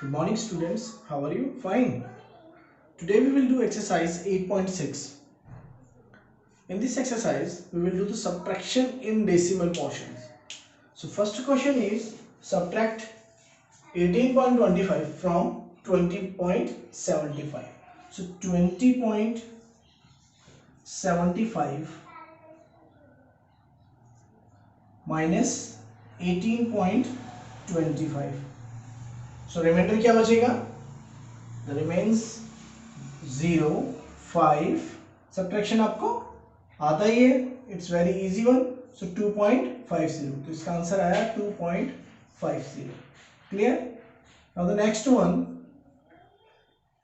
Good morning students, how are you? Fine. Today we will do exercise 8.6. In this exercise, we will do the subtraction in decimal portions. So first question is subtract 18.25 from 20.75. So 20.75 minus 18.25. So remainder क्या बचेगा? The remains 0, 5. Subtraction आपको आता ही है, it's very easy one. So 2.50. तो इसका answer आया 2.50. Clear? Now the next one,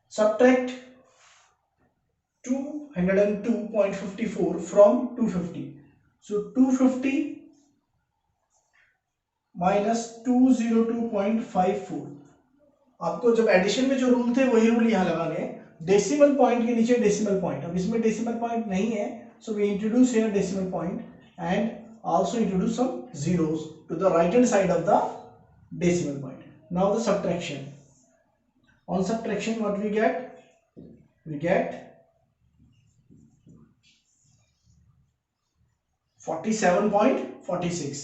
subtract 202.54 from 250. So 250 minus 202.54. आपको जब एडिशन में जो रूल थे वही रूल यहाँ लगाने हैं. डेसिमल पॉइंट के नीचे डेसिमल पॉइंट. अब इसमें डेसिमल पॉइंट नहीं है, so we introduce here decimal point and also introduce some zeros to the right hand side of the decimal point. Now the subtraction. On subtraction, what we get? We get 47.46.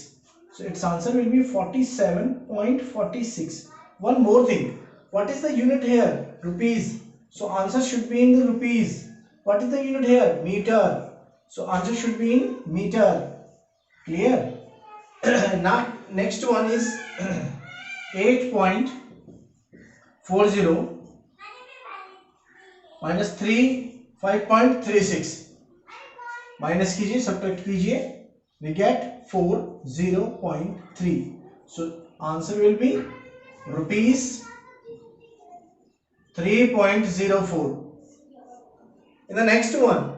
So its answer will be 47.46. One more thing. What is the unit here? Rupees. So answer should be in the rupees. What is the unit here? Meter. So answer should be in meter. Clear? Now next one is 8.40 minus 5.36. Minus कीजिए, subtract कीजिए, we get 40.3. So answer will be rupees 3.04. In the next one,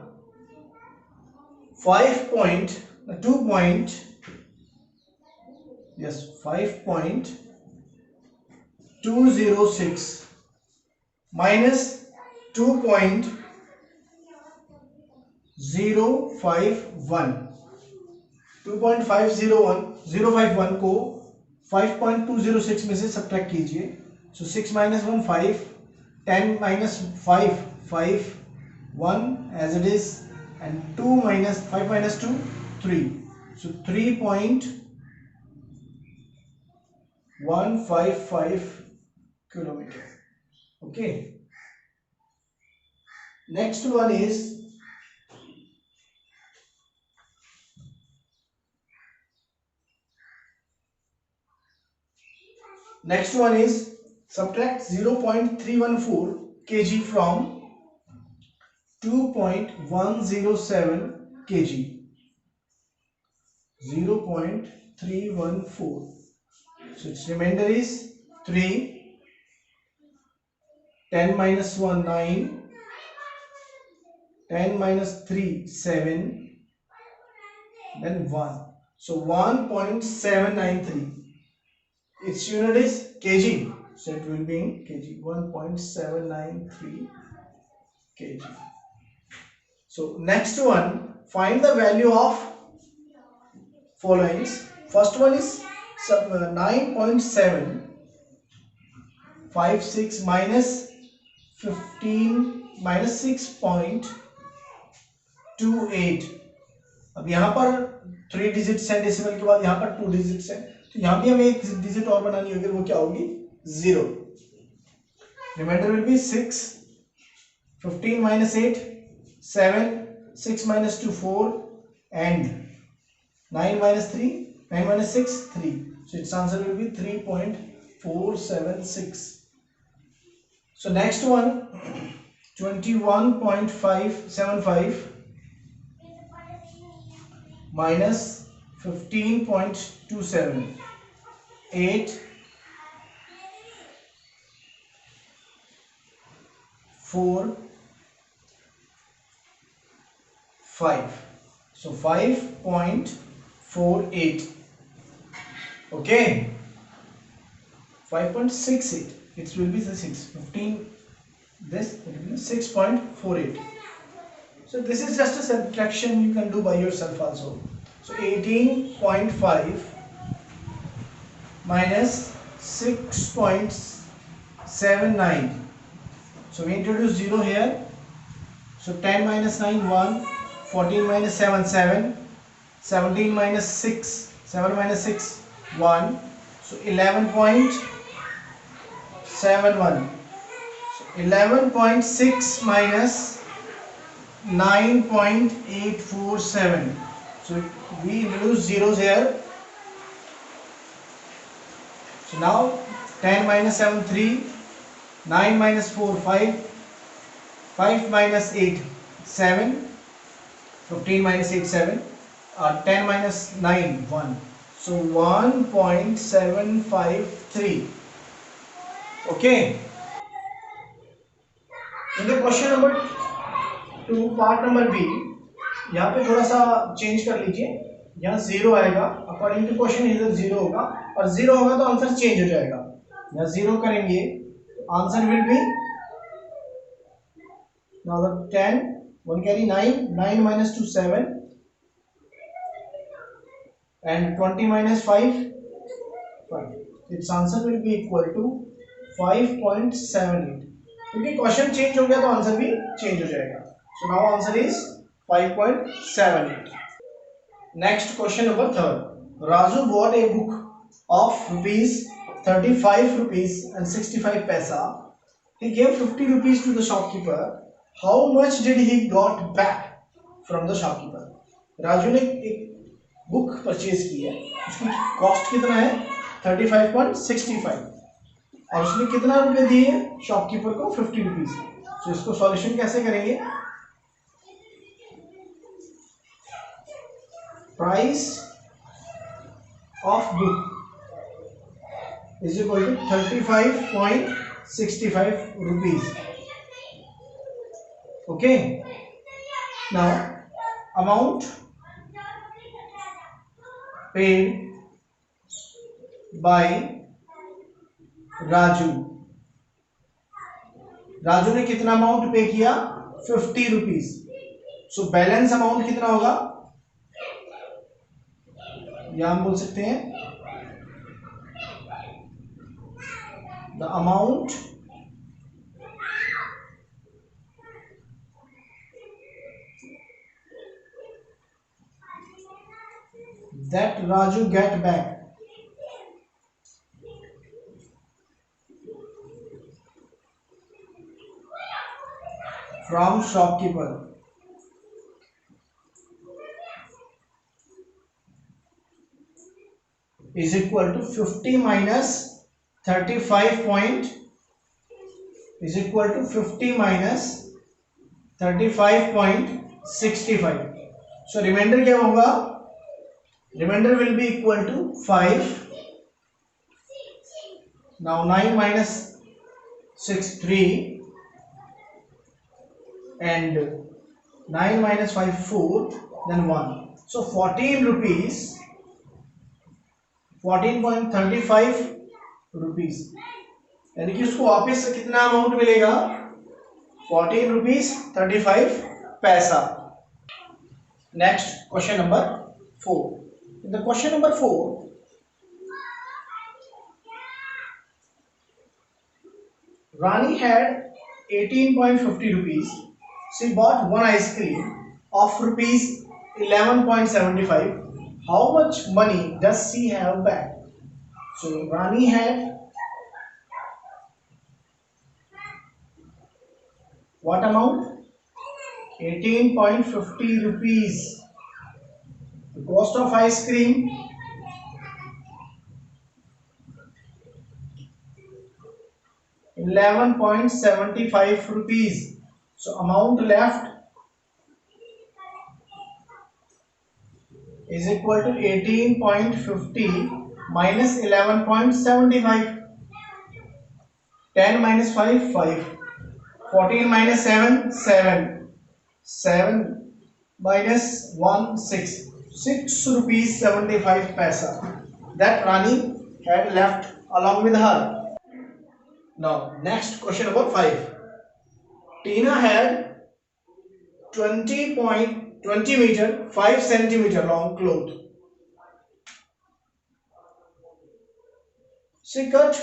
5.206 minus 2.051. 2.501 को 5.206 में से subtract कीजिए. सो 6 minus 1 5, 10 minus 5 5, 1 as it is, and 2 minus 5 minus 2 3. So 3.155 kilometer. Okay. Next one is subtract 0.314 kg from 2.107 kg. 0.314. So its remainder is 3. 10 minus 1 9. 10 minus 3 7. Then 1. So 1.793. Its unit is kg, so it will be in kg. 1.793 kg. So next one, find the value of followings. First one is 9.756 minus 15 minus 6.28. अब यहाँ पर 3 digits हैं decimal के बाद, यहाँ पर 2 digits हैं, तो यहाँ भी हमें एक डिजिट और बनानी होगी. वो क्या होगी? 0. Remainder will be 6. 15 minus 8 7. 6 minus 2 4 and 9 minus 3 9 minus 6 3. So its answer will be 3.476. So next one, 21.575 minus 15.27. 8 4 5. So 5.48. Okay, 5.68. It will be the 6. 15. This it will be 6.48. So this is just a subtraction you can do by yourself also. So 18.5 minus 6.68 7 9. So we introduce 0 here. So 10 minus 9 1, 14 minus 7 7, 17 minus 6 7 minus 6 1. So 11.71. 11.6 minus 9.847. So we introduce zeros here. So now 10 minus 7 3, 9 minus 4 5, 5 minus 8 7, 15 minus 8 7, 10 minus 9 1. So 1.753. Okay. In the question number 2 part number b, यहाँ पे थोड़ा सा change कर लीजिए. यहाँ zero आएगा, according to question इधर zero होगा, और जीरो होगा तो आंसर चेंज हो जाएगा. यहाँ जीरो करेंगे answer will be now the 10 1 carry 9 minus 2 7 and 20 minus 5 5. Its answer will be equal to 5.78. क्योंकि क्वेश्चन चेंज हो गया तो आंसर भी चेंज हो जाएगा. So now answer is 5.78. Next question number 3. Raju bought a book of rupees 35 rupees and 65 paisa. He gave 50 rupees to the shopkeeper. How much did he got back from the shopkeeper? Raju ने एक book purchase की है, उसकी cost कितना है 35.65, और उसने कितना रुपए दिए शॉपकीपर को 50 रुपीज. तो इसको सॉल्यूशन कैसे करेंगे? Price of book is equal to 35.65 rupees. Okay. Now amount paid by Raju. Raju ने कितना अमाउंट पे किया 50 रुपीज. सो बैलेंस अमाउंट कितना होगा, या हम बोल सकते हैं the amount that Raju get back from shopkeeper is equal to 50 minus 35 point is equal to 50 minus 35.65. so remainder क्या होगा? Remainder will be equal to 5. Now 9 minus 6 3 and 9 minus 5 4, then 1. So 14 rupees, 14.35 rupees. यानी कि उसको वापस से कितना amount मिलेगा 14 rupees 35 पैसा. Next question number 4. In the question number 4, Rani had 18.50 rupees. She bought one ice cream of rupees 11.75. How much money does she have back? So Rani had what amount? 18.50 rupees. The cost of ice cream ₹11.75 rupees. So amount left is equal to 18.50 minus 11.75. 10 minus 5 5, 14 minus 7 7, 7 minus 1 6, 6 rupees 75 paisa that Rani had left along with her. Now next question number 5. Tina had 20 meter 5 centimeter long cloth. She cut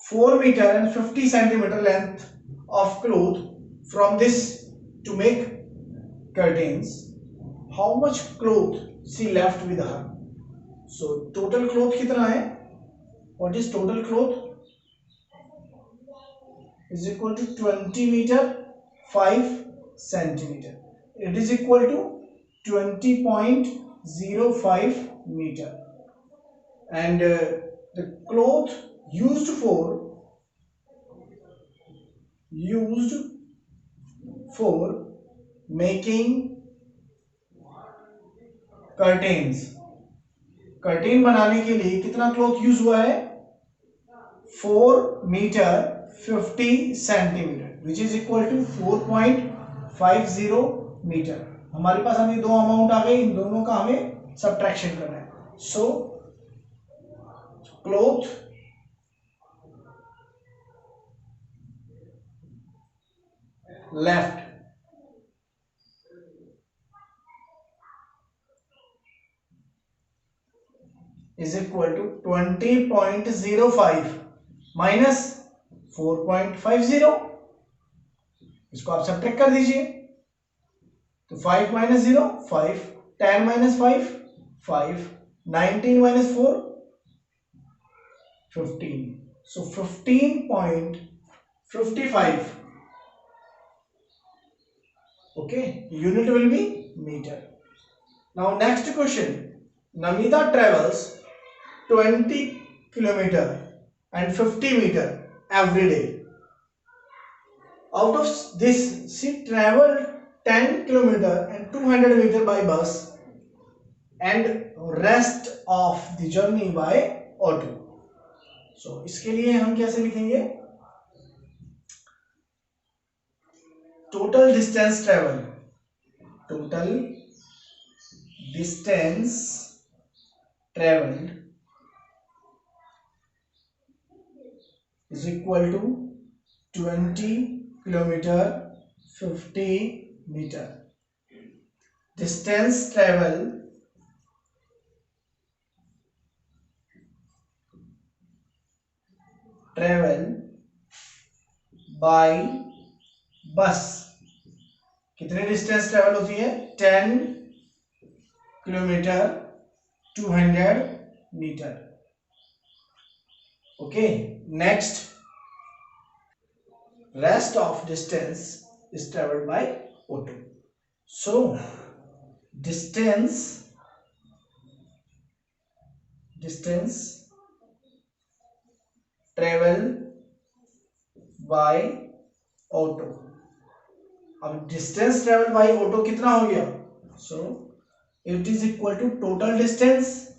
4 meter and 50 centimeter length of cloth from this to make curtains, how much cloth she left with her? So total cloth कितना है? What is total cloth? Is equal to 20 meter 5 centimeter. It is equal to 20.05 meter, and the cloth used for making curtains. Curtain बनाने के लिए कितना cloth use हुआ है? 4 metre 50 centimetre which is equal to 4.50 metre. हमारे पास अभी दो अमाउंट आ गए, इन दोनों का हमें सब्ट्रैक्शन करना है. So cloth left is equal to 20.05 minus 4.50. इसको आप सब्ट्रैक्ट कर दीजिए. तो 5 minus 0 5, 10 minus 5 5, 19 minus 4 15. So 15.55. Okay, unit will be meter. Now next question. Namita travels 20 kilometer and 50 meter every day. Out of this, she traveled 10 kilometer and 200 meter by bus and rest of the journey by auto. So इसके लिए हम कैसे लिखेंगे? Total distance traveled is equal to 20 kilometer 50 meter. Distance traveled by bus. कितने distance travel होती है? 10 kilometre 200 metre. Okay, next. Rest of distance is traveled by auto. So distance travel by auto. अब distance travel by auto कितना हो गया? So it is equal to total distance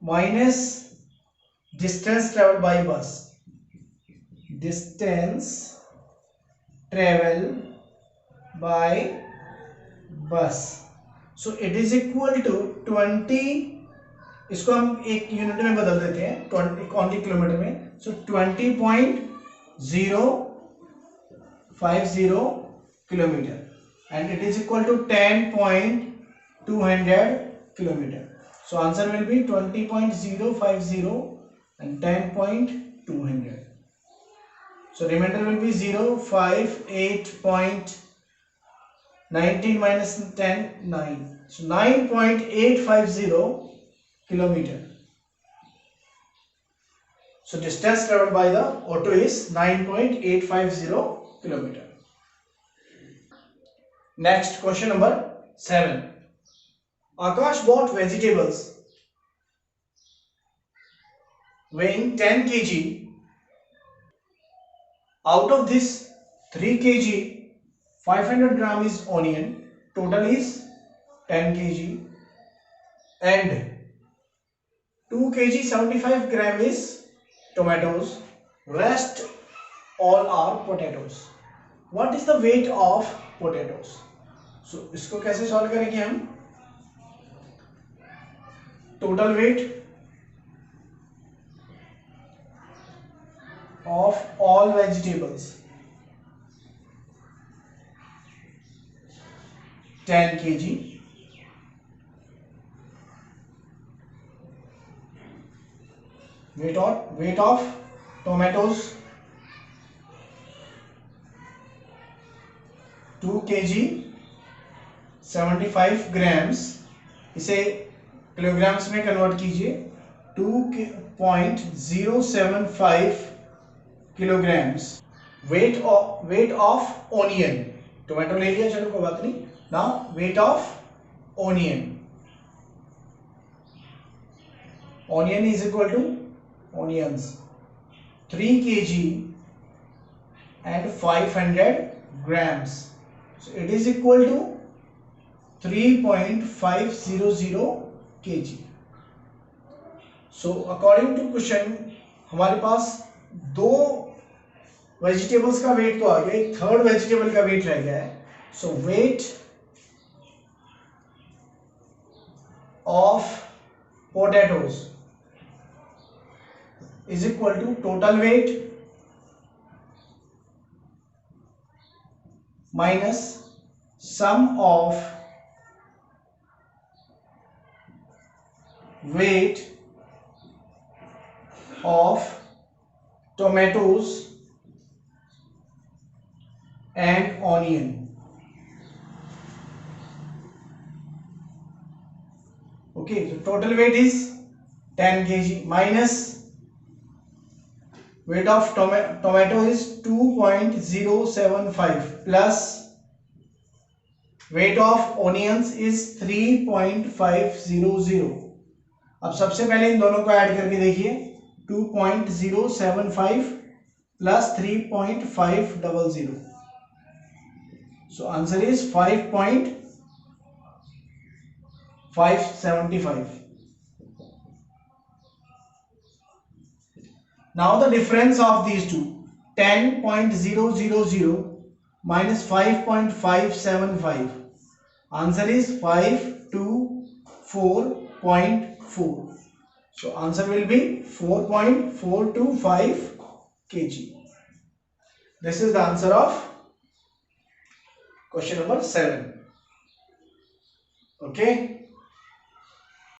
minus distance travel by bus. Distance travel by bus. So it is equal to 20. इसको हम एक unit में बदल देते हैं, 20 ओनली किलोमीटर में. सो 20.050 kilometre and it is equal to 10.200 kilometre. So answer will be 20.050 and 10.200. So remainder will be 058.19 minus 10 9. So 9.850 kilometer. So distance traveled by the auto is 9.850 kilometer. Next question number 7. Akash bought vegetables weighing 10 kg. Out of this 3 kg 500 gram is onion, total is 10 kg, and 2 kg 75 gram is tomatoes, rest all are potatoes. What is the weight of potatoes? So इसको कैसे solve करेंगे हम? Total weight of all vegetables 10 kg weight of tomatoes 2 kg 75 grams, इसे kilograms में convert कीजिए 2.075 kilograms. Weight of onion, tomato ले लिया, चलो कोई बात नहीं. Now weight of onion is equal to onions 3 kg and 500 grams, so it is equal to 3.500 kg. So according to question हमारे पास दो वेजिटेबल्स का वेट तो आ गया, एक थर्ड वेजिटेबल का वेट रह गया है. So weight of potatoes is equal to total weight minus sum of weight of tomatoes and onion. Okay, so total weight is 10 kg minus weight of tomato is 2.075 plus weight of onions is 3.500. अब सबसे पहले इन दोनों को add करके देखिए 2.075 plus 3.500. So answer is 5.575. Now the difference of these two, 10.000 minus 5.575. Answer is 524.4. So answer will be 4.425 kg. This is the answer of question number 7. Okay.